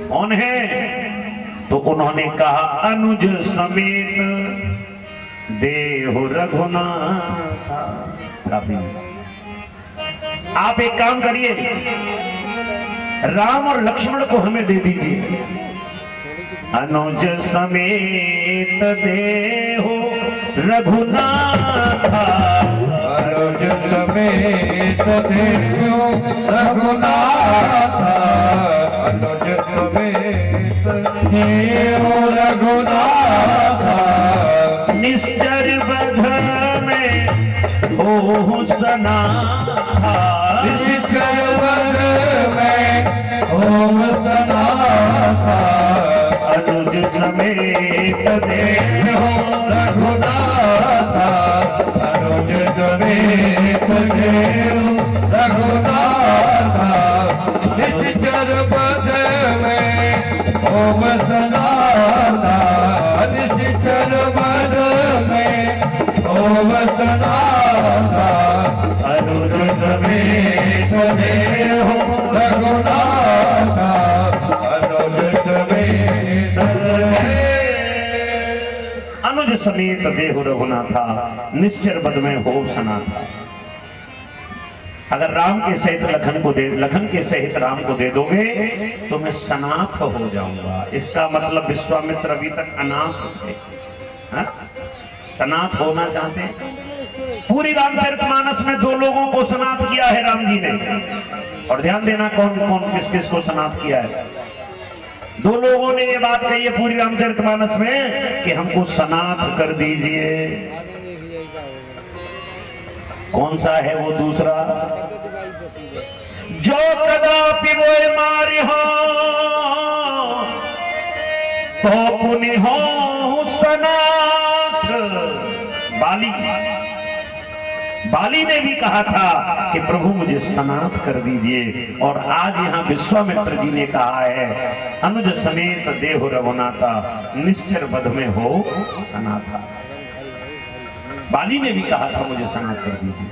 कौन है? तो उन्होंने कहा अनुज समेत देहु रघुनाथ। काफी। आप एक काम करिए, राम और लक्ष्मण को हमें दे दीजिए। अनुज समेत देहु रघुनाथ, अनुज समेत देहु रघुनाथ, अनुज समेत देहु रघुनाथ। निश्चर बध में हो सनाथा, निश्चर बध में हो सनाथा। अनुज समेत देहु रघुनाथ, अनुज समेत देहु रघुनाथ। निश्चर बध में हो सनाथा, निश्चर बध में हो सनाथा। अनुज समेत देहु रघुनाथ, अनुज समेत अनुज समेत देहु रघुनाथा, निश्चर बध में हो सनाथा। अगर राम के सहित लखन के सहित राम को दे दोगे तो मैं सनाथ हो जाऊंगा। इसका मतलब विश्वामित्र अभी तक अनाथ थे, हा? सनाथ होना चाहते हैं। पूरी रामचरितमानस में 2 लोगों को सनाथ किया है राम जी ने, और ध्यान देना कौन कौन किस किस को सनाथ किया है। 2 लोगों ने ये बात कही है पूरी रामचरितमानस में कि हमको सनाथ कर दीजिए। कौन सा है वो दूसरा? जो कदापि वो मारी हो तो पुनि हो सनाथ। बाली ने भी कहा था कि प्रभु मुझे सनाथ कर दीजिए, और आज यहाँ विश्वामित्र जी ने कहा है अनुज समेत देहु रघुनाथा, निश्चर बध में हो सनाथा। बाली ने भी कहा था मुझे सनाथ कर दीजिए।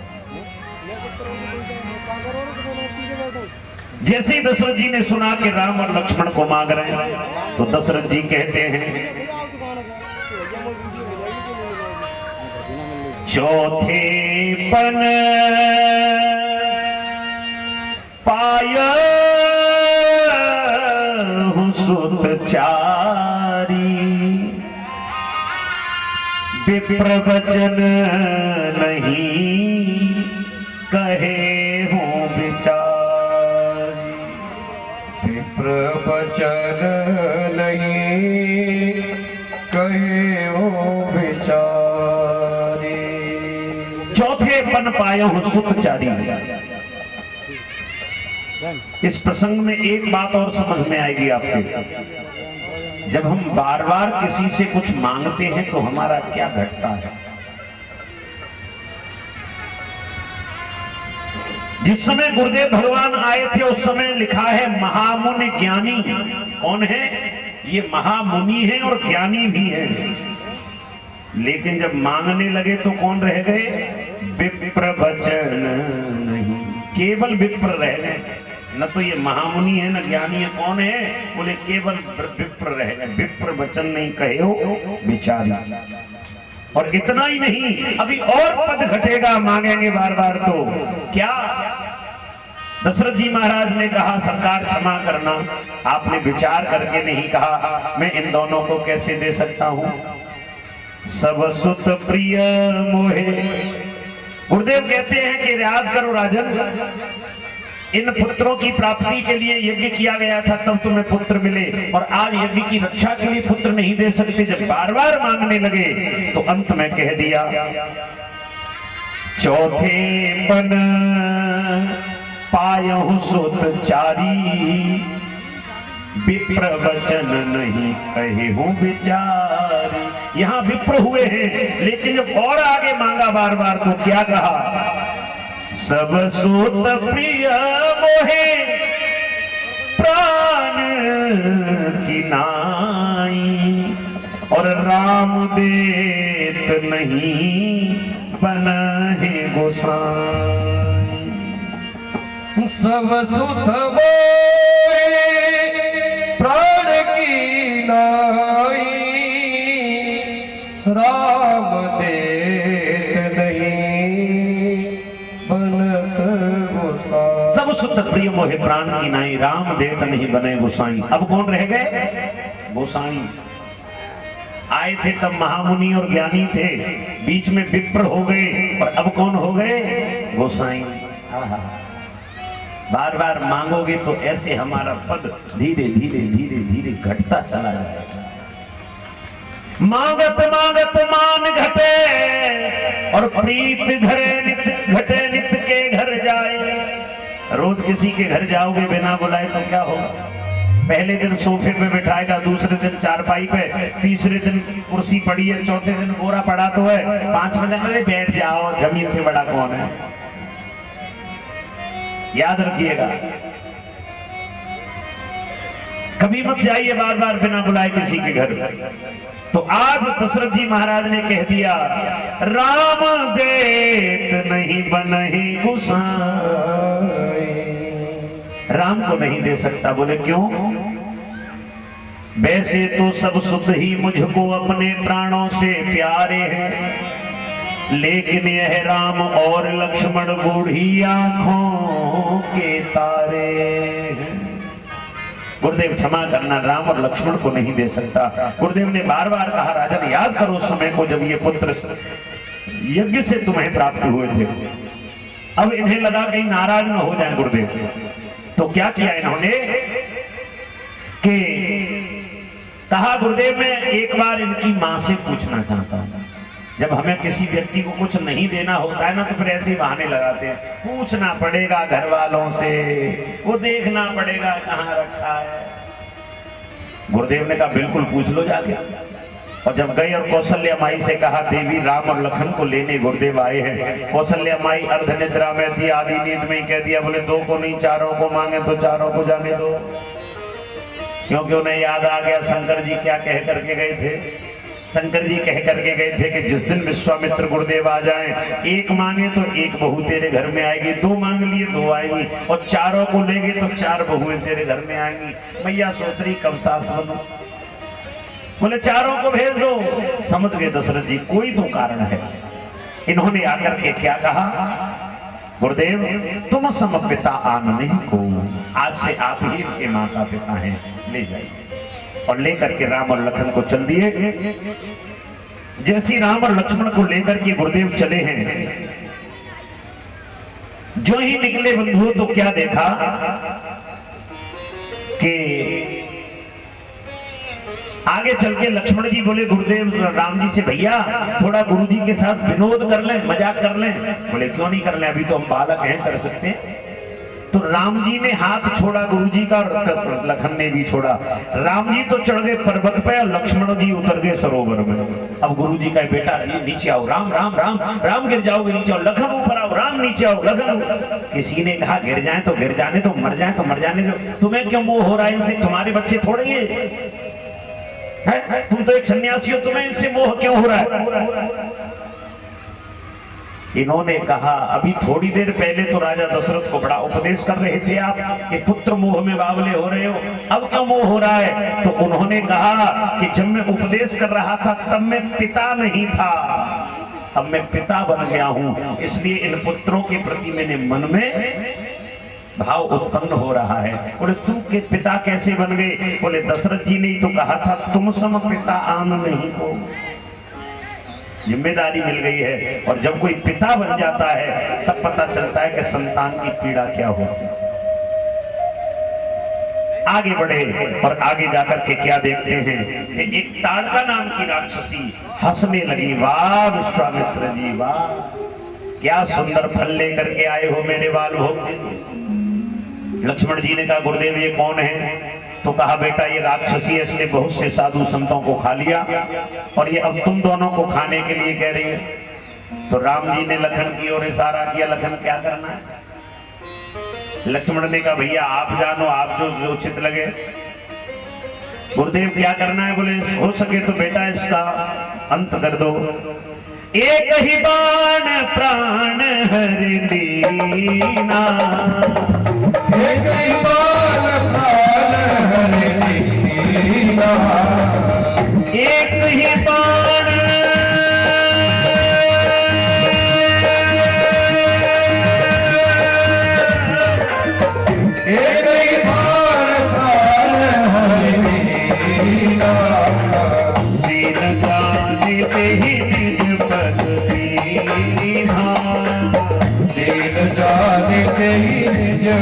जैसे ही दशरथ जी ने सुना कि राम और लक्ष्मण को मांग रहे हैं तो दशरथ जी कहते हैं चौथे पन पाय सुत चारी, विप्र वचन नहीं कहे हूँ विचारी। विप्र वचन नहीं कहे हो विचारी। चौथे पन पाया हूँ सुतचारी। इस प्रसंग में एक बात और समझ में आएगी आपके। जब हम बार बार किसी से कुछ मांगते हैं तो हमारा क्या घटता है। जिस समय गुरुदेव भगवान आए थे उस समय लिखा है महामुनि ज्ञानी। कौन है ये? महामुनि है और ज्ञानी भी है। लेकिन जब मांगने लगे तो कौन रह गए? विप्र वचन नहीं, केवल विप्र रह गए। न तो ये महामुनि है न ज्ञानी है। कौन है? बोले केवल विप्र रह गए। विप्र वचन नहीं कहे हो विचारी। और इतना ही नहीं, अभी और पद घटेगा मांगेंगे बार बार। तो क्या? दशरथ जी महाराज ने कहा सरकार क्षमा करना, आपने विचार करके नहीं कहा। मैं इन दोनों को कैसे दे सकता हूं? सब सुत प्रिय मोहे। गुरुदेव कहते हैं कि याद करो राजन, इन पुत्रों की प्राप्ति के लिए यज्ञ किया गया था तब तुम्हें पुत्र मिले, और आज यज्ञ की रक्षा के लिए पुत्र नहीं दे सकते। जब बार बार मांगने लगे तो अंत में कह दिया चौथे पन पायहु सुत चारी, विप्र वचन नहीं कहे हूं विचारी। यहां विप्र हुए हैं, लेकिन जब और आगे मांगा बार बार तो क्या कहा? सब सुत प्रिय मोहे प्राण की नाई, और राम देत नहीं बने गोसाई। सब सुत मोहे प्रिय मोहे प्राण की नाई, राम देत नहीं बने गोसाई। अब कौन रह गए? गोसाई। आए थे तब महामुनि और ज्ञानी थे, बीच में विप्र हो गए, और अब कौन हो गए? गोसाई। बार बार मांगोगे तो ऐसे हमारा पद धीरे धीरे धीरे धीरे घटता चला जाएगा। मांगत मांगत मान घटे, और प्रीत घरे नित घटे, नित के घर जाए। रोज किसी के घर जाओगे बिना बुलाए तो क्या होगा? पहले दिन सोफे पे बिठाएगा, दूसरे दिन चारपाई पे, तीसरे दिन कुर्सी पड़ी है, चौथे दिन गोरा पड़ा तो है, पांचवें दिन अरे बैठ जाओ, जमीन से बड़ा कौन है? याद रखिएगा, कभी मत जाइए बार बार बिना बुलाए किसी के घर। तो आज दशरथ जी महाराज ने कह दिया, राम देत नहीं बनहि गोसाई। राम को नहीं दे सकता। बोले क्यों? वैसे तो सब सुध ही मुझको अपने प्राणों से प्यारे हैं, लेकिन यह राम और लक्ष्मण बूढ़ी आंखों के तारे हैं। गुरुदेव क्षमा करना, राम और लक्ष्मण को नहीं दे सकता। गुरुदेव ने बार बार कहा, राजन याद करो उस समय को जब ये पुत्र यज्ञ से तुम्हें प्राप्त हुए थे। अब इन्हें लगा कहीं नाराज न हो जाए गुरुदेव, तो क्या किया इन्होंने कि कहा, गुरुदेव मैं एक बार इनकी मां से पूछना चाहता हूं। जब हमें किसी व्यक्ति को कुछ नहीं देना होता है ना, तो फिर ऐसे ही बहाने लगाते हैं, पूछना पड़ेगा घर वालों से, वो देखना पड़ेगा कहां रखा है। गुरुदेव ने कहा बिल्कुल पूछ लो जाके। और जब गए और कौशल्या माई से कहा, देवी राम और लखन को लेने गुरुदेव आए हैं। कौशल्या माई अर्ध निद्रा में थी, आधी नींद में ही कह दिया, बोले दो को नहीं चारों को मांगे तो चारों को जाने दो। क्योंकि उन्हें याद आ गया शंकर जी क्या कह करके गए थे। शंकर जी कह करके गए थे कि जिस दिन विश्वामित्र गुरुदेव आ जाएं, एक मांगे तो एक बहू तेरे घर में आएगी, दो मांग लिए दो आएगी, और चारों को लेंगे तो चार बहुएं तेरे घर में आएंगी। मैया सोच रही कब सास बनूं। बोले चारों को भेज दो। समझ गए दशरथ जी कोई तो कारण है। इन्होंने आकर के क्या कहा, गुरुदेव तुम सम पिता आन नहीं को, आज से आप ही इनके माता पिता हैं, ले जाइए। और लेकर के राम और लखन को चल दिए। जैसी राम और लक्ष्मण को लेकर के गुरुदेव चले हैं, जो ही निकले बंधु तो क्या देखा कि आगे चल के लक्ष्मण जी बोले गुरुदेव राम जी से, भैया थोड़ा गुरु जी के साथ विनोद कर लें, मजाक कर लें। बोले क्यों नहीं कर लें, अभी तो हम बालक हैं, कर सकते हैं। तो राम जी ने हाथ छोड़ा गुरुजी का, लखन ने भी छोड़ा। राम जी तो चढ़ गए पर्वत पे और लक्ष्मण जी उतर गए सरोवर में। अब गुरुजी का बेटा ये नीचे आओ, राम राम राम राम, गिर जाओगे नीचे आओ, लखन ऊपर आओ, राम नीचे आओ, लखन। किसी ने कहा गिर जाए तो गिर जाने दो, मर जाए तो मर जाने दो, तुम्हें क्यों मोह हो रहा है इनसे? तुम्हारे बच्चे थोड़े है, तुम तो एक सन्यासी हो, तुम्हें इनसे मोह क्यों हो रहा है? इन्होंने कहा अभी थोड़ी देर पहले तो राजा दशरथ को बड़ा उपदेश कर रहे थे आप कि पुत्र मोह में बावले हो रहे हो, अब क्यों मोह हो रहा है? तो उन्होंने कहा कि जब मैं उपदेश कर रहा था तब मैं पिता नहीं था, अब मैं पिता बन गया हूं, इसलिए इन पुत्रों के प्रति मेरे मन में भाव उत्पन्न हो रहा है। बोले तू के पिता कैसे बन गए? बोले दशरथ जी ने ही तो कहा था तुम सम पिता आन नहीं को, जिम्मेदारी मिल गई है। और जब कोई पिता बन जाता है तब पता चलता है कि संतान की पीड़ा क्या होती है। आगे बढ़े और आगे जाकर के क्या देखते हैं कि एक ताड़का नाम की राक्षसी हंसने लगी, वाह विश्वामित्र जी वाह, क्या सुंदर फल लेकर के आए हो मेरे बाल भोग। लक्ष्मण जी ने कहा गुरुदेव ये कौन है? तो कहा बेटा ये राक्षसी है, इसने बहुत से साधु संतों को खा लिया और ये अब तुम दोनों को खाने के लिए कह रही है। तो राम जी ने लखन की ओर इशारा किया, लखन क्या करना है? लक्ष्मण ने कहा भैया आप जानो, आप जो उचित लगे। गुरुदेव क्या करना है? बोले हो सके तो बेटा इसका अंत कर दो। एक ही बाण प्राण हर दीना, एक ही बाण प्राण हर दीना, एक ही बाण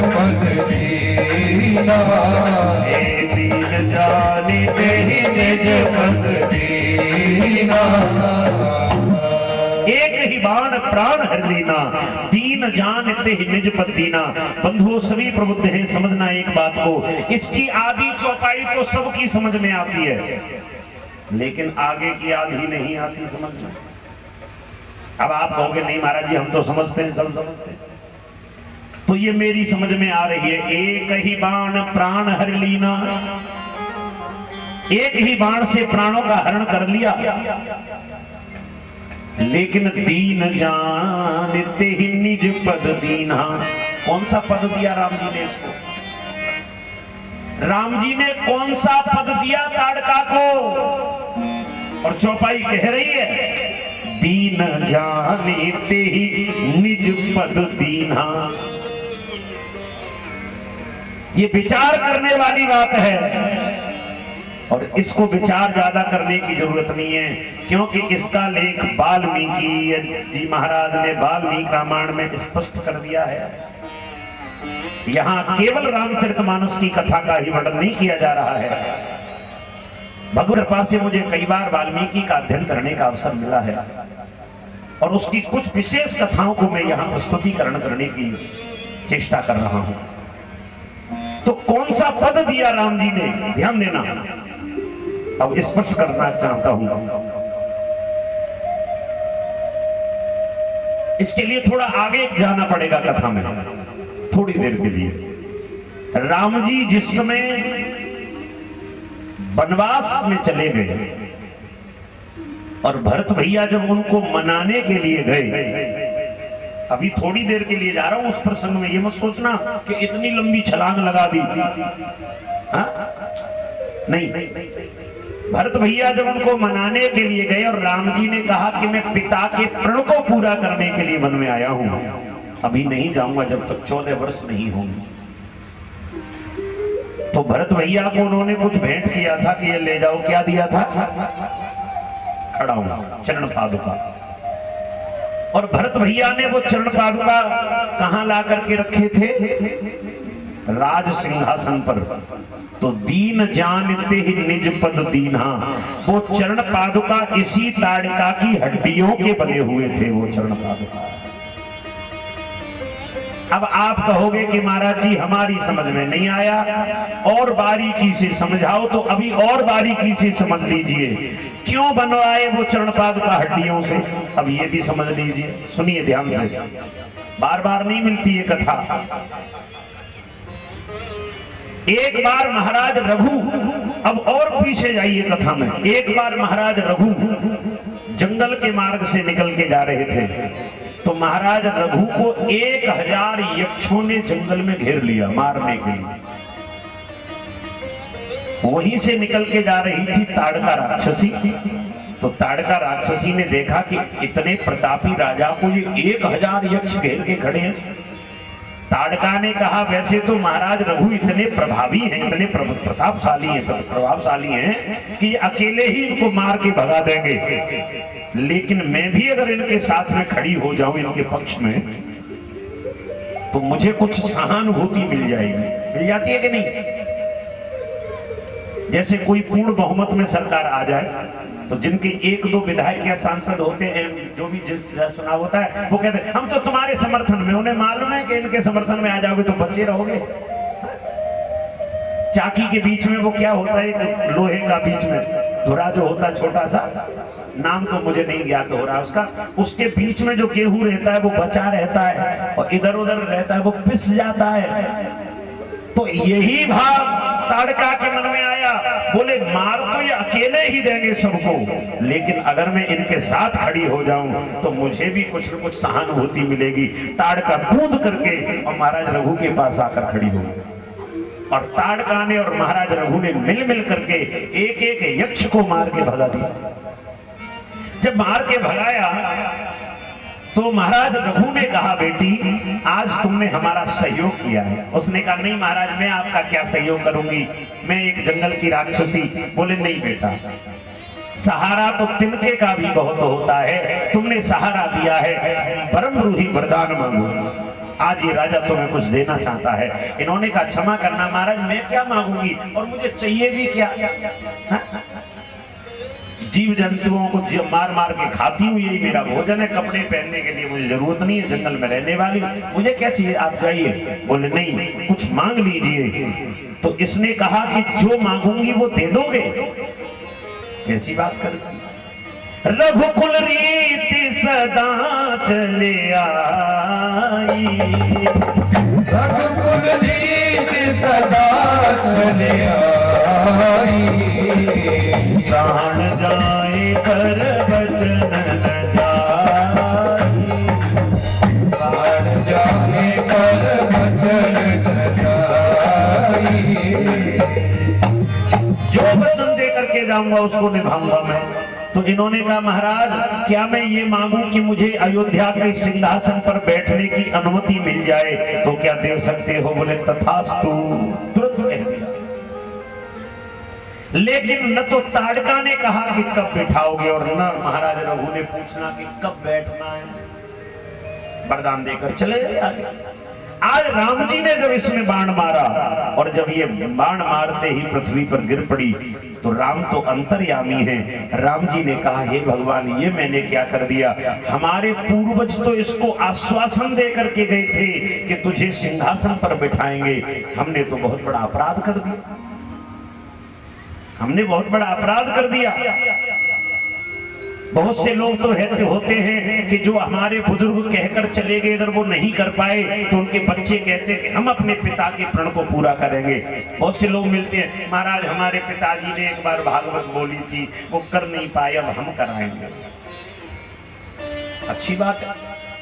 पद दीना, हे दीन जानी ते ही निज पद दीना। एक ही बाण प्राण हर लीना, दीन जान ते ही निज पद दीना। बंधुओं सभी प्रबुद्ध हैं, समझना एक बात को, इसकी आधी चौपाई तो सबकी समझ में आती है, लेकिन आगे की आधी नहीं आती समझ में। अब आप कहोगे नहीं महाराज जी हम तो समझते हैं, सब समझते हैं, तो ये मेरी समझ में आ रही है। एक ही बाण प्राण हर लीना, एक ही बाण से प्राणों का हरण कर लिया, लेकिन दीन जानते ही निज पद दीना। कौन सा पद दिया राम जी ने इसको? राम जी ने कौन सा पद दिया ताड़का को? और चौपाई कह रही है दीन जानते ही निज पद दीना। ये विचार करने वाली बात है, और इसको विचार ज्यादा करने की जरूरत नहीं है, क्योंकि इसका लेख वाल्मीकि जी महाराज ने वाल्मीकि रामायण में स्पष्ट कर दिया है। यहाँ केवल रामचरितमानस की कथा का ही वर्णन नहीं किया जा रहा है। भगवत कृपा से मुझे कई बार वाल्मीकि का अध्ययन करने का अवसर मिला है, और उसकी कुछ विशेष कथाओं को मैं यहाँ प्रस्तुतिकरण करने की चेष्टा कर रहा हूं। तो कौन सा पद दिया राम जी ने, ध्यान देना, अब स्पष्ट करना चाहता हूं। इसके लिए थोड़ा आगे जाना पड़ेगा कथा में, थोड़ी देर के लिए। राम जी जिस समय वनवास में चले गए और भरत भैया जब उनको मनाने के लिए गए, अभी थोड़ी देर के लिए जा रहा हूं उस प्रसंग में, ये मत सोचना कि इतनी लंबी छलांग लगा दी थी, नहीं। भरत भैया जब उनको मनाने के लिए गए और राम जी ने कहा कि मैं पिता के प्रण को पूरा करने के लिए वन में आया हूं, अभी नहीं जाऊंगा जब तक 14 वर्ष नहीं होंगे। तो भरत भैया को उन्होंने कुछ भेंट किया था कि ये ले जाओ। क्या दिया था? खड़ा हूं चरण पादुका। और भरत भैया ने वो चरण पादुका कहां ला करके रखे थे? राज सिंहासन पर। तो दीन जानते ही निज पद दीना, वो चरण पादुका इसी ताड़का की हड्डियों के बने हुए थे, वो चरण पादुका। अब आप कहोगे कि महाराज जी हमारी समझ में नहीं आया, और बारीकी से समझाओ। तो अभी और बारीकी से समझ लीजिए क्यों बनवाए वो चरण पादुका हड्डियों से। अब ये भी समझ लीजिए, सुनिए ध्यान से, बार बार नहीं मिलती ये कथा। एक बार महाराज रघु, अब और पीछे जाइए कथा में, एक बार महाराज रघु जंगल के मार्ग से निकल के जा रहे थे, तो महाराज रघु को 1000 यक्षों ने जंगल में घेर लिया मारने के लिए। वहीं से निकल के जा रही थी ताड़का राक्षसी। तो ताड़का राक्षसी ने देखा कि इतने प्रतापी राजा को ये 1000 यक्ष घेर के खड़े हैं। ताड़का ने कहा वैसे तो महाराज रघु इतने प्रभावी हैं, इतने प्रतापशाली हैं, प्रभावशाली हैं कि अकेले ही इनको मार के भगा देंगे, लेकिन मैं भी अगर इनके साथ में खड़ी हो जाऊं इनके पक्ष में, तो मुझे कुछ सहानुभूति मिल जाएगी। मिल जाती है कि नहीं? जैसे कोई पूर्ण बहुमत में सरकार आ जाए, तो जिनके 1-2 विधायक या सांसद होते हैं, जो भी जिस चुनाव होता है, वो कहते हैं हम तो तुम्हारे समर्थन में। उन्हें मालूम है कि इनके समर्थन में आ जाओगे तो बचे रहोगे। चाकी के बीच में वो क्या होता है, एक लोहे का बीच में धुरा जो होता है छोटा सा, नाम तो मुझे नहीं ज्ञात हो रहा उसका, उसके बीच में जो गेहूं रहता है वो बचा रहता है, और इधर उधर रहता है वो पिस जाता है। तो यही भाव ताड़का के मन में आया, बोले मार तो ये अकेले ही देंगे सबको, लेकिन अगर मैं इनके साथ खड़ी हो जाऊं तो मुझे भी कुछ न कुछ सहानुभूति मिलेगी। ताड़का कूद करके और महाराज रघु के पास आकर खड़ी हो, और ताड़का ने और महाराज रघु ने मिल करके एक एक यक्ष को मार के भगा दिया। जब मार के भगाया तो महाराज रघु ने कहा बेटी आज तुमने हमारा सहयोग किया है। उसने कहा नहीं महाराज मैं आपका क्या सहयोग करूंगी, मैं एक जंगल की राक्षसी। बोले नहीं बेटा, सहारा तो तिनके का भी बहुत होता है, तुमने सहारा दिया है, परम रूही वरदान मांगो। आज ये राजा तुम्हें कुछ देना चाहता है। इन्होंने कहा क्षमा करना महाराज, मैं क्या मांगूंगी और मुझे चाहिए भी क्या? जीव जंतुओं को मार मार के खाती हूँ, यही मेरा भोजन है, कपड़े पहनने के लिए मुझे जरूरत नहीं है, जंगल में रहने वाली, मुझे क्या चाहिए? आप जाइए। बोले नहीं, कुछ मांग लीजिए। तो इसने कहा कि जो मांगूंगी वो दे दोगे? कैसी बात करती? रघुकुल रीति सदा चले आई, रघुकुल रीति सदा चले आई, प्राण जाए पर वचन न जाए, प्राण जाए पर वचन न जाए, जो वचन दे करके जाऊंगा उसको निभाऊंगा मैं। तो इन्होंने कहा महाराज क्या मैं ये मांगू कि मुझे अयोध्या के सिंहासन पर बैठने की अनुमति मिल जाए, तो क्या दे सकते हो? बोले तथास्तु, तुरंत कह दिया। लेकिन न तो ताड़का ने कहा कि कब बैठाओगे और न महाराज रघु ने पूछना कि कब बैठना है, वरदान देकर चले गए। आज राम जी ने जब इसमें बाण मारा और जब ये बाण मारते ही पृथ्वी पर गिर पड़ी, तो राम तो अंतर्यामी है। राम जी ने कहा हे भगवान, ये मैंने क्या कर दिया? हमारे पूर्वज तो इसको आश्वासन दे करके गए थे कि तुझे सिंहासन पर बिठाएंगे, हमने तो बहुत बड़ा अपराध कर दिया, हमने बहुत बड़ा अपराध कर दिया। बहुत से लोग तो होते हैं कि जो हमारे बुजुर्ग कहकर चले गए, अगर वो नहीं कर पाए तो उनके बच्चे कहते हैं कि हम अपने पिता के प्रण को पूरा करेंगे। बहुत से लोग मिलते हैं, महाराज हमारे पिताजी ने एक बार भागवत बोली थी, वो कर नहीं पाए, अब हम कराएंगे। अच्छी बात है।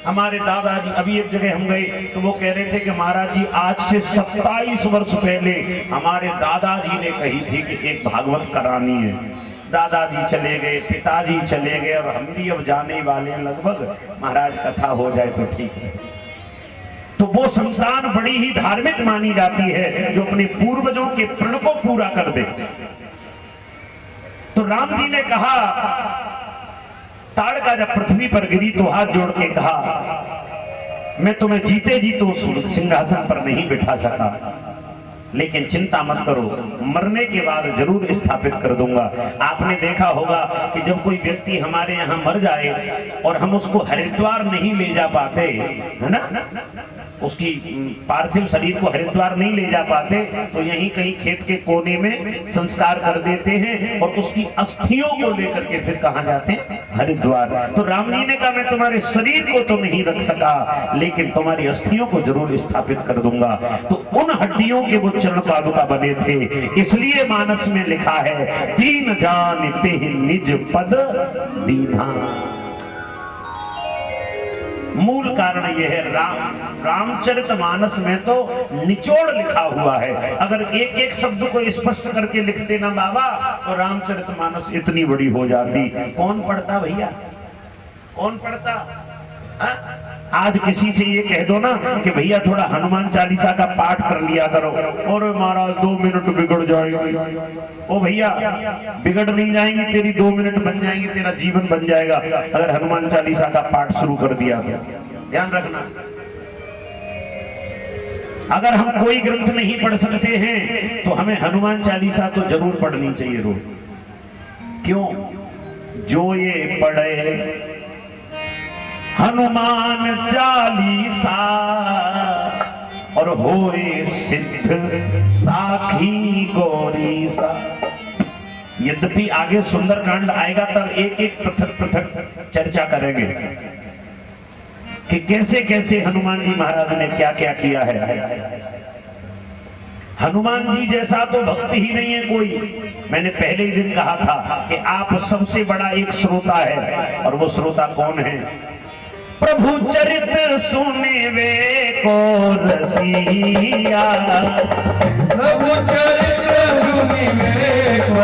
हमारे दादाजी, अभी एक जगह हम गए तो वो कह रहे थे कि महाराज जी आज से 27 वर्ष पहले हमारे दादाजी ने कही थी कि एक भागवत करानी है। दादाजी चले गए, पिताजी चले गए और हम भी अब जाने वाले हैं लगभग, महाराज कथा हो जाए तो ठीक है। तो वो संतान बड़ी ही धार्मिक मानी जाती है जो अपने पूर्वजों के प्रण को पूरा कर दे। तो राम जी ने कहा, ताड़का जब पृथ्वी पर गिरी तो हाथ जोड़ के कहा, मैं तुम्हें जीते जी तो सिंहासन पर नहीं बिठा सका, लेकिन चिंता मत करो, मरने के बाद जरूर स्थापित कर दूंगा। आपने देखा होगा कि जब कोई व्यक्ति हमारे यहाँ मर जाए और हम उसको हरिद्वार नहीं ले जा पाते, है ना, उसकी पार्थिव शरीर को हरिद्वार नहीं ले जा पाते, तो यहीं कहीं खेत के कोने में संस्कार कर देते हैं और उसकी अस्थियों को लेकर के फिर कहाँ जाते हैं? हरिद्वार। तो राम जी ने कहा मैं तुम्हारे शरीर को तो नहीं रख सका, लेकिन तुम्हारी अस्थियों को जरूर स्थापित कर दूंगा। तो उन हड्डियों के वो चरण पादुका बने थे, इसलिए मानस में लिखा है, दीन जानते ही निज पद दीना। मूल कारण यह है, रामचरितमानस में तो निचोड़ लिखा हुआ है। अगर एक एक शब्द को स्पष्ट करके लिखते ना बाबा, तो रामचरितमानस इतनी बड़ी हो जाती। कौन पढ़ता भैया, कौन पढ़ता? आज किसी से ये कह दो ना कि भैया थोड़ा हनुमान चालीसा का पाठ कर लिया करो, और महाराज 2 मिनट बिगड़ जाएंगे। ओ भैया बिगड़ नहीं जाएंगी, तेरी 2 मिनट बन जाएंगी, तेरा जीवन बन जाएगा अगर हनुमान चालीसा का पाठ शुरू कर दिया तो। ध्यान रखना, अगर हम कोई ग्रंथ नहीं पढ़ सकते हैं तो हमें हनुमान चालीसा तो जरूर पढ़नी चाहिए रोज। क्यों? जो ये पढ़े हनुमान चालीसा और होए सिद्ध साखी गौरी सा। यद्यपि आगे सुंदरकांड आएगा तब एक एक पृथक पृथक चर्चा करेंगे कि कैसे कैसे हनुमान जी महाराज ने क्या क्या किया है। हनुमान जी जैसा तो भक्त ही नहीं है कोई। मैंने पहले ही दिन कहा था कि आप सबसे बड़ा एक श्रोता है, और वो श्रोता कौन है? प्रभु चरित सुने वे को रसिया, प्रभु चरित सुने वे को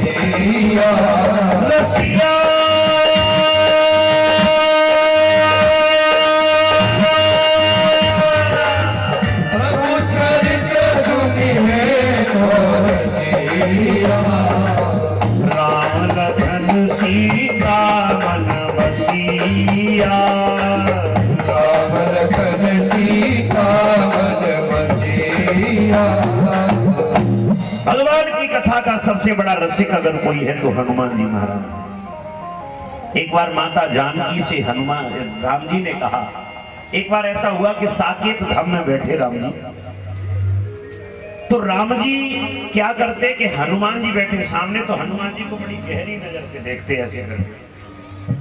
रसिया, रसिया प्रभु चरित सुने वे को रसिया, राम लखन सीता मन बसिया, राम लखन कथा का सबसे बड़ा रसिक अगर कोई है तो हनुमान जी महाराज। एक बार माता जानकी से हनुमान राम जी ने कहा, एक बार ऐसा हुआ कि साकेत धाम में बैठे राम जी, तो राम जी क्या करते कि हनुमान जी बैठे सामने, तो हनुमान जी को बड़ी गहरी नजर से देखते ऐसे करते,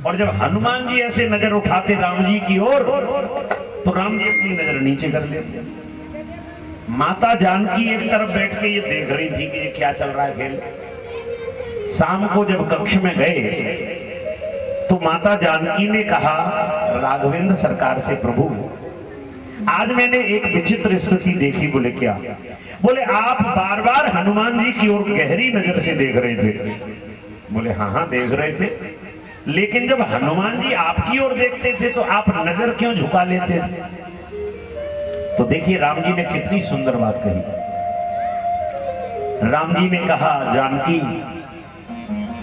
और जब हनुमान जी ऐसे नजर उठाते राम जी की ओर तो राम जी अपनी नजर नीचे कर लेते। माता जानकी एक तरफ बैठ के ये देख रही थी कि ये क्या चल रहा है खेल। शाम को जब कक्ष में गए तो माता जानकी ने कहा राघवेंद्र सरकार से, प्रभु आज मैंने एक विचित्र स्थिति देखी। बोले क्या? बोले आप बार बार हनुमान जी की ओर गहरी नजर से देख रहे थे। बोले हाँ हाँ देख रहे थे, लेकिन जब हनुमान जी आपकी ओर देखते थे तो आप नजर क्यों झुका लेते थे? तो देखिए राम जी ने कितनी सुंदर बात कही। राम जी ने कहा जानकी,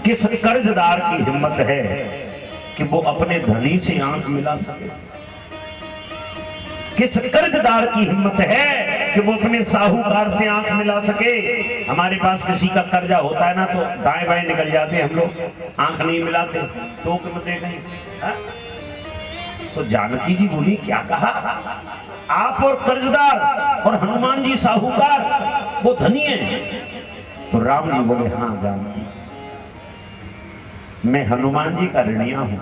किस कर्जदार की हिम्मत है कि वो अपने धनी से आंख मिला सके? किस कर्जदार की हिम्मत है कि वो अपने साहूकार से आंख मिला सके? हमारे पास किसी का कर्जा होता है ना तो दाएं बाएं निकल जाते हम लोग, आंख नहीं मिलाते, तो दे गए। तो जानकी जी बोली क्या कहा? आप और कर्जदार और हनुमान जी साहूकार, वो धनी है। तो राम जी बोले हाँ जानकी, मैं हनुमान जी का ऋणिया हूं।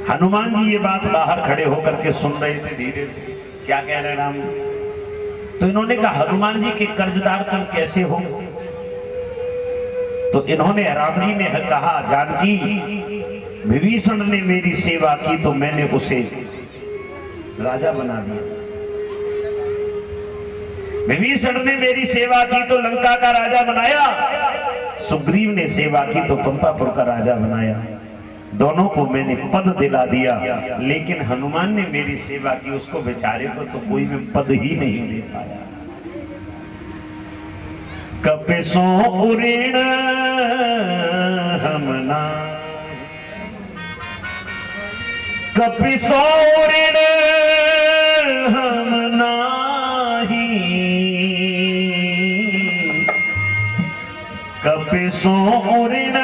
हनुमान जी ये बात बाहर खड़े होकर के सुन रहे थे धीरे से, क्या कह रहे राम जी? तो इन्होंने कहा हनुमान जी के कर्जदार तुम कैसे हो? तो इन्होंने राम जी ने कहा जानकी, विभीषण ने मेरी सेवा की तो मैंने उसे राजा बना दिया। विभीषण ने मेरी सेवा की तो लंका का राजा बनाया, सुग्रीव ने सेवा की तो पंपापुर का राजा बनाया। दोनों को मैंने पद दिला दिया, लेकिन हनुमान ने मेरी सेवा की, उसको बेचारे को तो कोई में पद ही नहीं दे पाया। कपिसो उऋण हमना, कपिसो उऋण हम नाही, कपिसो उऋण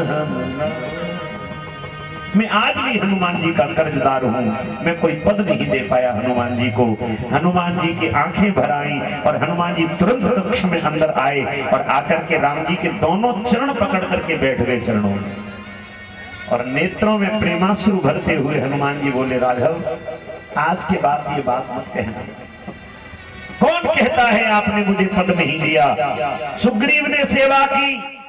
हम नाही। मैं आज भी हनुमान जी का कर्जदार हूं, मैं कोई पद नहीं दे पाया हनुमान जी को। हनुमान जी की आंखें भर आई और हनुमान जी तुरंत कक्ष में अंदर आए और आकर के राम जी के दोनों चरण पकड़ करके बैठ गए चरणों में, और नेत्रों में प्रेमाश्रु भरते हुए हनुमान जी बोले राघव, आज के बाद ये बात मत कहना। कौन कहता है आपने मुझे पद नहीं दिया? सुग्रीव ने सेवा की,